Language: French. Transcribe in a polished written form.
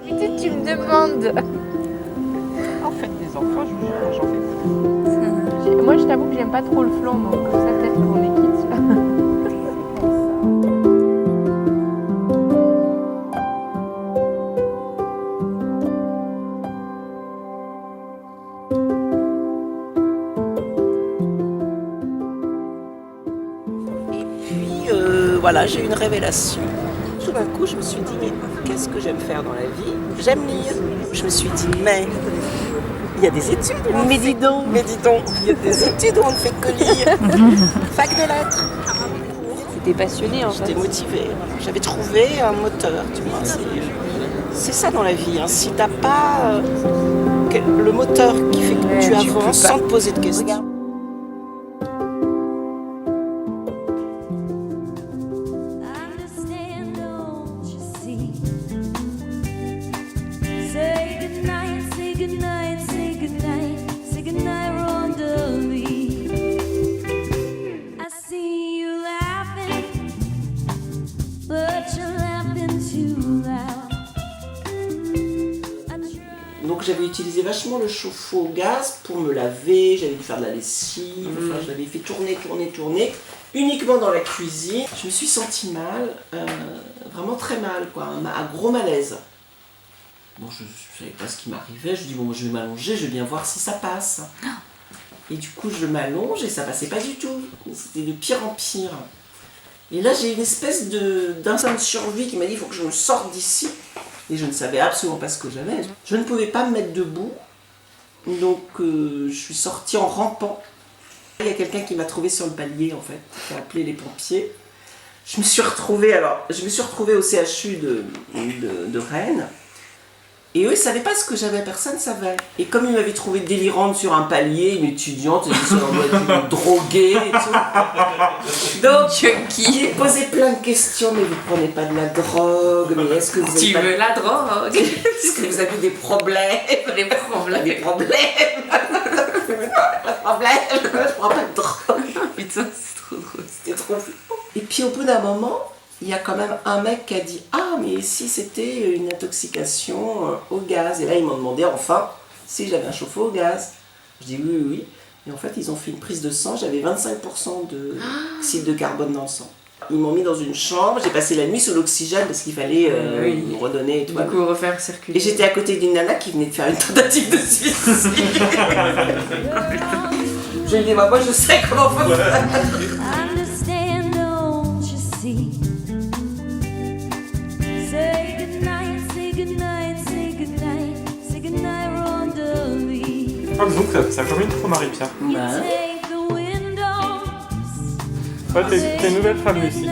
Tu me demandes. En fait, des enfants, j'en fais plus. Moi, je t'avoue que j'aime pas trop le flan, donc comme ça, peut-être qu'on est quitte. Voilà, j'ai eu une révélation. Tout d'un coup, je me suis dit, mais qu'est-ce que j'aime faire dans la vie? J'aime lire. Je me suis dit, mais il y a des études où on fait... Mais dis donc, il y a des études où on ne fait que lire. Fac de lettres. T'es passionnée en fait. J'étais motivée. J'avais trouvé un moteur, tu vois. C'est ça dans la vie. Hein. Si t'as pas le moteur qui fait que tu avances sans te poser de questions. Donc j'avais utilisé vachement le chauffe-eau au gaz pour me laver, j'avais dû faire de la lessive, enfin je l'avais fait tourner, uniquement dans la cuisine. Je me suis sentie mal, vraiment très mal, quoi, un gros malaise. Bon, je ne savais pas ce qui m'arrivait, je dis bon, je vais m'allonger, je vais bien voir si ça passe. Et du coup je m'allonge et ça passait pas du tout, c'était de pire en pire. Et là j'ai une espèce d'instinct de survie qui m'a dit il faut que je me sorte d'ici. Et je ne savais absolument pas ce que j'avais. Je ne pouvais pas me mettre debout, donc je suis sortie en rampant. Il y a quelqu'un qui m'a trouvée sur le palier en fait, qui a appelé les pompiers. Je me suis retrouvée au CHU de Rennes. Et eux, ils ne savaient pas ce que j'avais, personne ne savait. Et comme ils m'avaient trouvée délirante sur un palier, une étudiante, ils disaient ça doit être une droguée et tout. Donc, ils posaient plein de questions, mais vous ne prenez pas de la drogue, mais est-ce que vous avez Tu veux la drogue? Est-ce que vous avez des problèmes? Des problèmes. Des problèmes. Je prends pas de drogue. Putain, c'est trop drôle. C'était trop flippant. Et puis au bout d'un moment, il y a quand même un mec qui a dit « Ah, mais si c'était une intoxication au gaz ?» Et là, ils m'ont demandé enfin si j'avais un chauffe-eau au gaz. Je dis « Oui, oui, oui. » Et en fait, ils ont fait une prise de sang. J'avais 25% d'oxyde de carbone dans le sang. Ils m'ont mis dans une chambre. J'ai passé la nuit sous l'oxygène parce qu'il fallait me redonner. Et tout. Du coup, refaire circuler. Et j'étais à côté d'une nana qui venait de faire une tentative de suicide. Je lui ai dit « Moi, je sais comment faut faire. » Donc ça combien trop Marie-Pierre? Bah. Ouais, t'es une nouvelle femme, Lucie.